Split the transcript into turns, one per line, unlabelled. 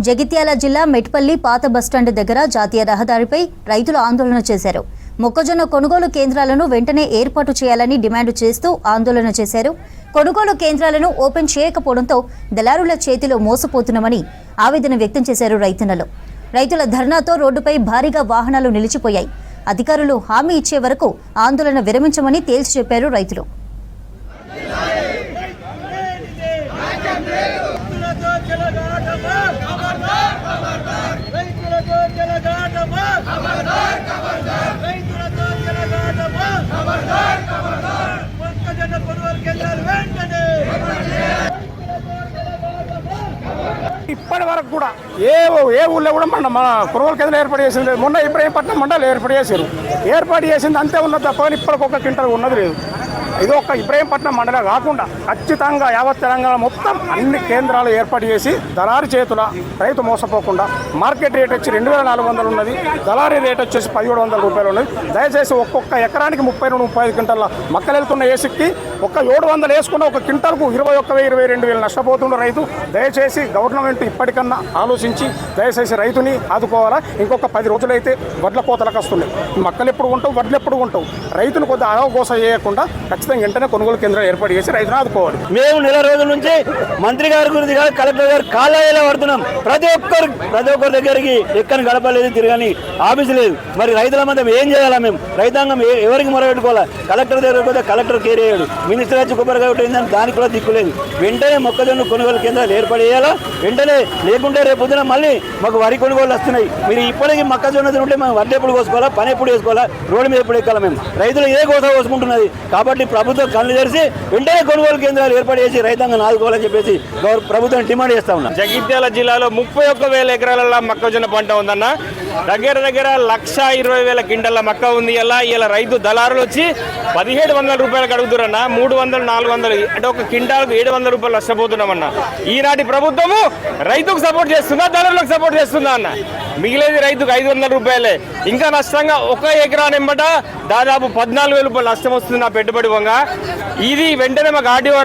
జగిత్యాల జిల్లా మెట్పల్లి పాత బస్టాండ్ దగ్గర జాతీయ రహదారిపై రైతులు ఆందోళన చేశారు. మొక్కజొన్న కొనుగోలు కేంద్రాలను వెంటనే ఏర్పాటు చేయాలని డిమాండ్ చేస్తూ ఆందోళన చేశారు. కొనుగోలు కేంద్రాలను ఓపెన్ చేయకపోవడంతో దళారుల చేతిలో మోసపోతున్నామని ఆవేదన వ్యక్తం చేశారు రైతన్నలు. రైతుల ధర్నాతో రోడ్డుపై భారీగా వాహనాలు నిలిచిపోయాయి. అధికారులు హామీ ఇచ్చే వరకు ఆందోళన విరమించమని తేల్చి చెప్పారు రైతులు.
ఇప్పటి వరకు కూడా ఏ ఊళ్ళో కూడా మన కొనుగోలు కేంద్రం ఏర్పాటు చేసింది లేదు. మొన్న ఇబ్రహీంపట్నం మండలం ఏర్పాటు చేసింది అంతే ఉన్నది తప్ప ఇప్పటికి ఒక క్వింటల్ ఉన్నది లేదు. ఇది ఒక ఇబ్రహీంపట్నం మండలం కాకుండా ఖచ్చితంగా యావత్ తెలంగాణ మొత్తం అన్ని కేంద్రాలు ఏర్పాటు చేసి దళారీ చేతుల రైతు మోసపోకుండా మార్కెట్ రేట్ వచ్చి 2400 ఉన్నది, దళారీ రేట్ వచ్చేసి 1700 రూపాయలు ఉన్నది. దయచేసి ఒక్కొక్క ఎకరానికి 30-35 క్వింటల్ల మక్కలు వెళ్తున్న ఏసిక్కి ఒక్క 700 వేసుకున్న ఒక క్వింటల్కు 21,000-22,000 నష్టపోతున్న రైతు. దయచేసి గవర్నమెంట్ ఇప్పటికన్నా ఆలోచించి దయచేసి రైతుని ఆదుకోవాలా. ఇంకొక 10 రోజులైతే వడ్ల కోతలకు వస్తున్నాయి. మక్కలు ఎప్పుడు ఉంటావు, వడ్లు ఎప్పుడు ఉంటావు. రైతును కొద్దిగా అవగోస చేయకుండా ఖచ్చితంగా వెంటనే కొనుగోలు కేంద్రాలు ఏర్పాటు చేసి రైతును ఆదుకోవాలి.
మేము నెల రోజుల నుంచి మంత్రి గారి గురించి కాదు, కలెక్టర్ గారు కాలాయిలా పడుతున్నాం. ప్రతి ఒక్కరి దగ్గరికి ఎక్కని గడపలేదు, తిరగని ఆఫీసు లేదు. మరి రైతుల మధ్య ఏం చేయాలా? మేము రైతాంగం ఎవరికి మొరపెట్టుకోవాలా? కలెక్టర్ దగ్గర పోతే కలెక్టర్ కేర్ చేయడు, మినిస్టర్ వచ్చి కొబ్బరిగా ఉంటుందని దానికి కూడా దిక్కులేదు. వెంటనే మొక్కజొన్న కొనుగోలు కేంద్రాలు ఏర్పాటు చేయాలా వెంటనే. లేకుంటే రేపు పొద్దున మళ్ళీ మాకు వరి కొనుగోలు వస్తున్నాయి. మీరు ఇప్పటికీ మొక్కజొన్న ఉంటే మేము వడ్లు ఎప్పుడు కోసుకోవాలా, పని ఎప్పుడు వేసుకోవాలా, రోడ్డు మీద ఎప్పుడు ఎక్కాలా? మేము రైతులు ఇదే కోస కోసుకుంటున్నది. కాబట్టి ప్రభుత్వం కళ్ళు తెరిచి వెంటనే కొనుగోలు కేంద్రాలు ఏర్పాటు చేసి రైతాంగాన్ని ఆదుకోవాలని చెప్పేసి ప్రభుత్వం డిమాండ్ చేస్తా ఉన్నాం.
జగిత్యాల జిల్లాలో 31,000 ఎకరాల మొక్కజొన్న పంట ఉందన్న. దగ్గర 1,20,000 క్వింటల్ల మక్క ఉంది. ఇలా రైతు దళారులు వచ్చి 1,700 రూపాయలకు అడుగుతారన్న. 300-400 అంటే ఒక క్వింటాలకు 700 రూపాయలు నష్టపోతున్నామన్న. ఈనాటి ప్రభుత్వము రైతుకు సపోర్ట్ చేస్తుందా, దళారులకు సపోర్ట్ చేస్తుందా అన్న? మిగిలేది రైతుకు 500 రూపాయలే. ఇంకా నష్టంగా ఒక ఎకరా నెంబట దాదాపు 14,000 రూపాయలు నష్టం వస్తుంది నా పెట్టుబడి వంగ. ఇది వెంటనే మాకు ఆర్డీఓ